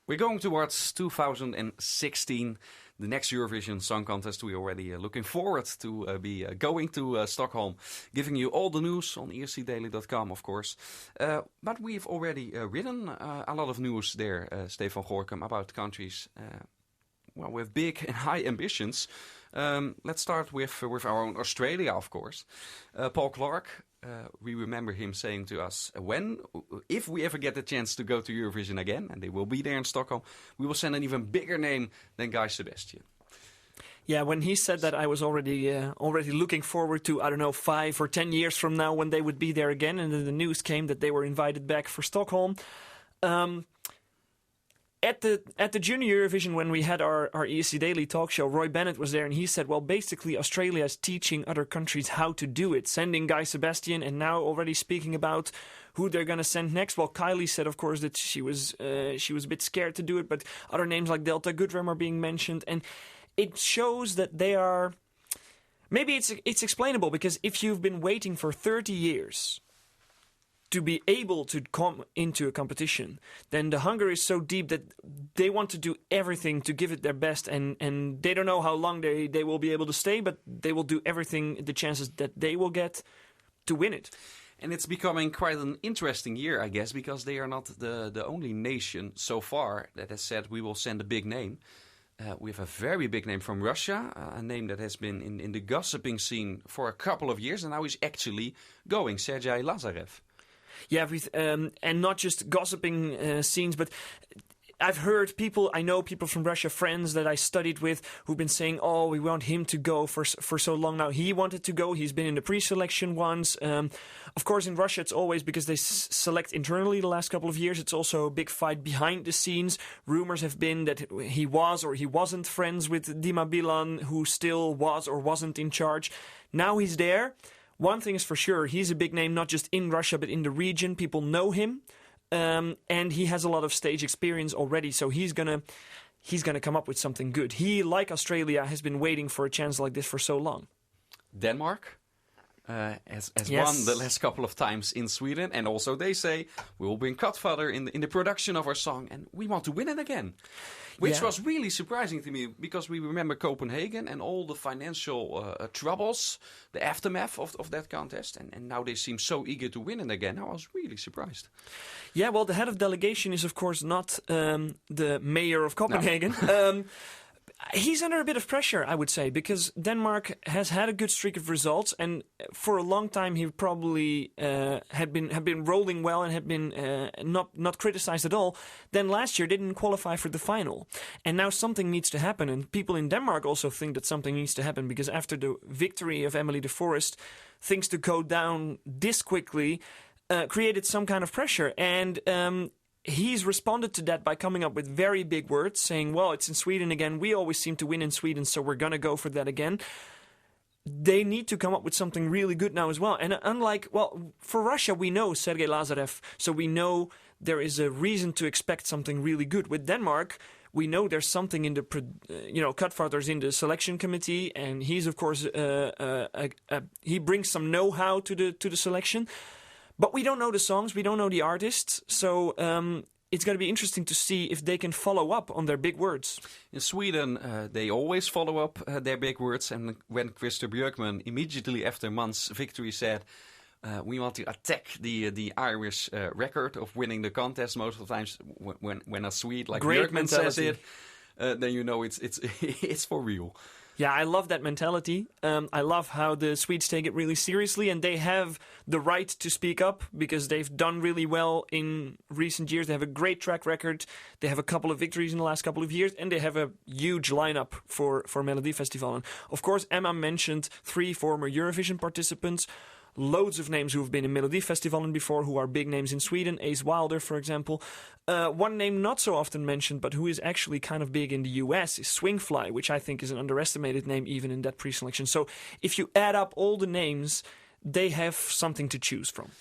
We're going towards 2016, the next Eurovision Song Contest. We're already looking forward to be going to Stockholm, giving you all the news on escdaily.com, of course. But we've already written a lot of news there, Steef van Gorkum, about countries with big and high ambitions. Let's start with our own Australia, of course. Paul Clarke. We remember him saying to us, if we ever get the chance to go to Eurovision again, and they will be there in Stockholm, we will send an even bigger name than Guy Sebastian. Yeah, when he said that, I was already looking forward to, 5 or 10 years from now when they would be there again, and then the news came that they were invited back for Stockholm. At the Junior Eurovision, when we had our ESC Daily talk show, Roy Bennett was there, and he said, well, basically Australia is teaching other countries how to do it, sending Guy Sebastian, and now already speaking about who they're going to send next. Well, Kylie said, of course, that she was a bit scared to do it, but other names like Delta Goodrem are being mentioned, and it shows that they are... Maybe it's explainable, because if you've been waiting for 30 years... to be able to come into a competition, then the hunger is so deep that they want to do everything to give it their best, and they don't know how long they will be able to stay, but they will do everything, the chances that they will get, to win it. And it's becoming quite an interesting year, I guess, because they are not the only nation so far that has said we will send a big name. We have a very big name from Russia, a name that has been in the gossiping scene for a couple of years, and now he's actually going, Sergei Lazarev. Yeah, and not just gossiping scenes, but I know people from Russia, friends that I studied with, who've been saying, oh, we want him to go for so long now. He wanted to go. He's been in the pre-selection once. Of course, in Russia, it's always because they select internally the last couple of years. It's also a big fight behind the scenes. Rumors have been that he was or he wasn't friends with Dima Bilan, who still was or wasn't in charge. Now he's there. One thing is for sure, he's a big name, not just in Russia, but in the region. People know him, and he has a lot of stage experience already, so he's gonna come up with something good. He, like Australia, has been waiting for a chance like this for so long. Denmark has Yes. won the last couple of times in Sweden, and also they say, we will bring Godfather in the production of our song, and we want to win it again. Which was really surprising to me, because we remember Copenhagen and all the financial troubles, the aftermath of that contest. And now they seem so eager to win it again. I was really surprised. Yeah, well, the head of delegation is, of course, not the mayor of Copenhagen. No. He's under a bit of pressure, I would say, because Denmark has had a good streak of results, and for a long time he probably had been rolling well and had been not criticized at all. Then last year didn't qualify for the final, and now something needs to happen. And people in Denmark also think that something needs to happen, because after the victory of Emily de Forest, things to go down this quickly created some kind of pressure, and he's responded to that by coming up with very big words, saying, well, it's in Sweden again. We always seem to win in Sweden, so we're going to go for that again. They need to come up with something really good now as well. And for Russia, we know Sergei Lazarev, so we know there is a reason to expect something really good. With Denmark, we know there's something in the, Godfather's in the selection committee, and he's, of course, he brings some know-how to the selection. But we don't know the songs, we don't know the artists, so it's going to be interesting to see if they can follow up on their big words. In Sweden, they always follow up their big words, and when Christer Björkman immediately after Man's victory said, we want to attack the Irish record of winning the contest, most of the times when a Swede like Great Björkman mentality. says it, then you know it's for real. Yeah, I love that mentality. I love how the Swedes take it really seriously, and they have the right to speak up because they've done really well in recent years. They have a great track record. They have a couple of victories in the last couple of years, and they have a huge lineup for Melodifestivalen. Of course, Emma mentioned 3 former Eurovision participants. Loads of names who have been in Melodifestivalen before, who are big names in Sweden. Ace Wilder, for example. One name not so often mentioned, but who is actually kind of big in the US, is Swingfly, which I think is an underestimated name even in that pre-selection. So if you add up all the names, they have something to choose from.